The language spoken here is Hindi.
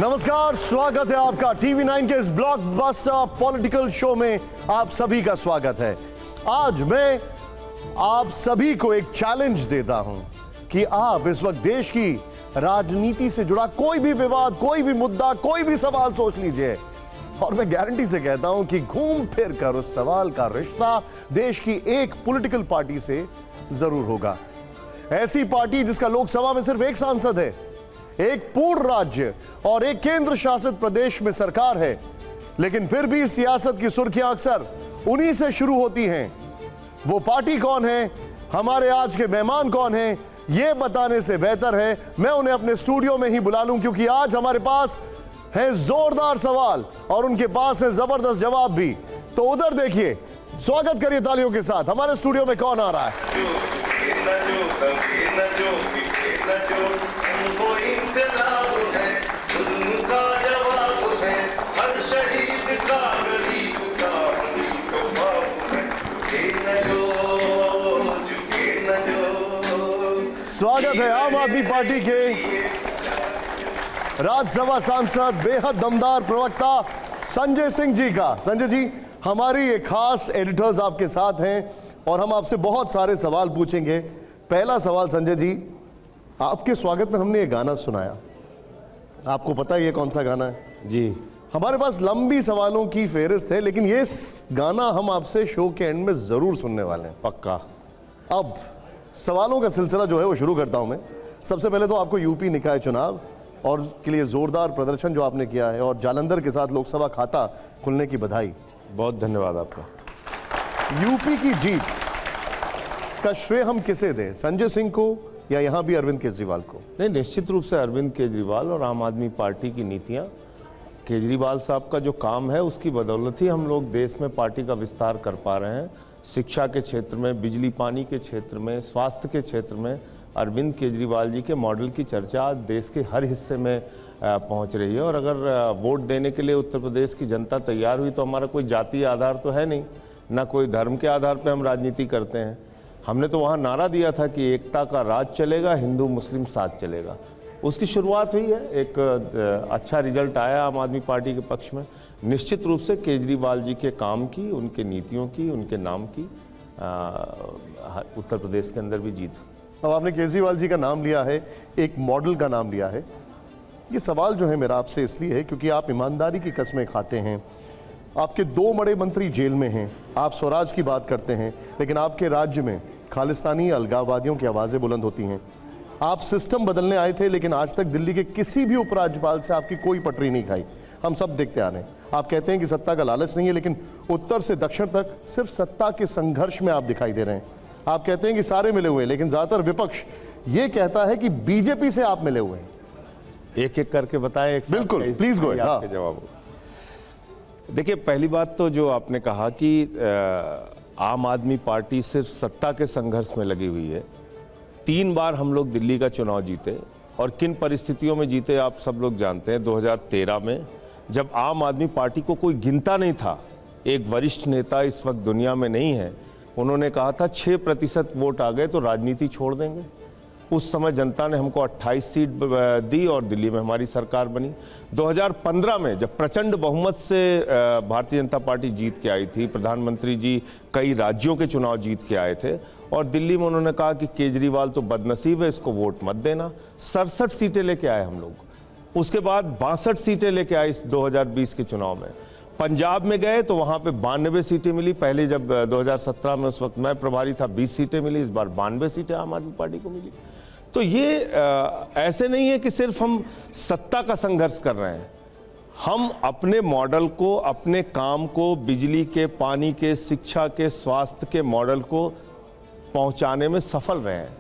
नमस्कार, स्वागत है आपका टीवी 9 के इस ब्लॉकबस्टर पॉलिटिकल शो में। आप सभी का स्वागत है। आज मैं आप सभी को एक चैलेंज देता हूं कि आप इस वक्त देश की राजनीति से जुड़ा कोई भी विवाद, कोई भी मुद्दा, कोई भी सवाल सोच लीजिए और मैं गारंटी से कहता हूं कि घूम फिर कर उस सवाल का रिश्ता देश की एक पॉलिटिकल पार्टी से जरूर होगा। ऐसी पार्टी जिसका लोकसभा में सिर्फ एक सांसद है, एक पूर्ण राज्य और एक केंद्र शासित प्रदेश में सरकार है, लेकिन फिर भी सियासत की सुर्खियां अक्सर उन्हीं से शुरू होती हैं। वो पार्टी कौन है, हमारे आज के मेहमान कौन हैं, ये बताने से बेहतर है मैं उन्हें अपने स्टूडियो में ही बुला लूं, क्योंकि आज हमारे पास है जोरदार सवाल और उनके पास है जबरदस्त जवाब भी। तो उधर देखिए, स्वागत करिए तालियों के साथ। हमारे स्टूडियो में कौन आ रहा है? स्वागत है आम आदमी पार्टी के राज्यसभा सांसद, बेहद दमदार प्रवक्ता संजय सिंह जी का। संजय जी, हमारी एक खास एडिटर्स आपके साथ हैं और हम आपसे बहुत सारे सवाल पूछेंगे। पहला सवाल संजय जी, आपके स्वागत में हमने ये गाना सुनाया, आपको पता है ये कौन सा गाना है? जी, हमारे पास लंबी सवालों की फेहरिस्त है, लेकिन ये गाना हम आपसे शो के एंड में जरूर सुनने वाले हैं। पक्का। अब सवालों का सिलसिला जो है वो शुरू करता हूं मैं। सबसे पहले तो आपको यूपी निकाय चुनाव और के लिए जोरदार प्रदर्शन जो आपने किया है और जालंधर के साथ लोकसभा खाता खुलने की बधाई। बहुत धन्यवाद आपका। यूपी की जीत का श्रेय हम किसे दें, संजय सिंह को या यहां भी अरविंद केजरीवाल को? नहीं, निश्चित रूप से अरविंद केजरीवाल और आम आदमी पार्टी की नीतियां, केजरीवाल साहब का जो काम है उसकी बदौलत ही हम लोग देश में पार्टी का विस्तार कर पा रहे हैं। शिक्षा के क्षेत्र में, बिजली पानी के क्षेत्र में, स्वास्थ्य के क्षेत्र में अरविंद केजरीवाल जी के मॉडल की चर्चा आज देश के हर हिस्से में पहुंच रही है। और अगर वोट देने के लिए उत्तर प्रदेश की जनता तैयार हुई तो हमारा कोई जातीय आधार तो है नहीं, ना कोई धर्म के आधार पर हम राजनीति करते हैं। हमने तो वहाँ नारा दिया था कि एकता का राज चलेगा, हिंदू मुस्लिम साथ चलेगा। उसकी शुरुआत हुई है, एक अच्छा रिजल्ट आया आम आदमी पार्टी के पक्ष में। निश्चित रूप से केजरीवाल जी के काम की, उनके नीतियों की, उनके नाम की उत्तर प्रदेश के अंदर भी जीत। अब आपने केजरीवाल जी का नाम लिया है, एक मॉडल का नाम लिया है। ये सवाल जो है मेरा आपसे इसलिए है क्योंकि आप ईमानदारी की कस्में खाते हैं। आपके 2 बड़े मंत्री जेल में हैं, आप स्वराज की बात करते हैं, लेकिन आपके राज्य में खालिस्तानी अलगाववादियों की आवाज़ें बुलंद होती हैं। आप सिस्टम बदलने आए थे, लेकिन आज तक दिल्ली के किसी भी उपराज्यपाल से आपकी कोई पटरी नहीं खाई। हम सब देखते आ रहे हैं। आप कहते हैं कि सत्ता का लालच नहीं है, लेकिन उत्तर से दक्षिण तक सिर्फ सत्ता के संघर्ष में आप दिखाई दे रहे हैं। आप कहते हैं कि सारे मिले हुए हैं, लेकिन ज्यादातर विपक्ष ये कहता है कि बीजेपी से आप मिले हुए हैं। एक एक करके बताएं। बिल्कुल, प्लीज गो अहेड। आपके जवाब। देखिए, पहली बात तो जो आपने कहा कि आम आदमी पार्टी सिर्फ सत्ता के संघर्ष में लगी हुई है। 3 बार हम लोग दिल्ली का चुनाव जीते और किन परिस्थितियों में जीते आप सब लोग जानते हैं। 2013 में जब आम आदमी पार्टी को कोई गिनता नहीं था, एक वरिष्ठ नेता इस वक्त दुनिया में नहीं है, उन्होंने कहा था 6% वोट आ गए तो राजनीति छोड़ देंगे। उस समय जनता ने हमको 28 सीट दी और दिल्ली में हमारी सरकार बनी। 2015 में जब प्रचंड बहुमत से भारतीय जनता पार्टी जीत के आई थी, प्रधानमंत्री जी कई राज्यों के चुनाव जीत के आए थे और दिल्ली में उन्होंने कहा कि केजरीवाल तो बदनसीब है, इसको वोट मत देना। 67 सीटें लेके आए हम लोग। उसके बाद 62 सीटें लेके आए इस 2020 के चुनाव में। पंजाब में गए तो वहाँ पे 92 सीटें मिली। पहले जब 2017 में, उस वक्त मैं प्रभारी था, 20 सीटें मिली। इस बार 92 सीटें आम आदमी पार्टी को मिली। तो ये ऐसे नहीं है कि सिर्फ हम सत्ता का संघर्ष कर रहे हैं, हम अपने मॉडल को, अपने काम को, बिजली के, पानी के, शिक्षा के, स्वास्थ्य के मॉडल को पहुंचाने में सफल रहे हैं।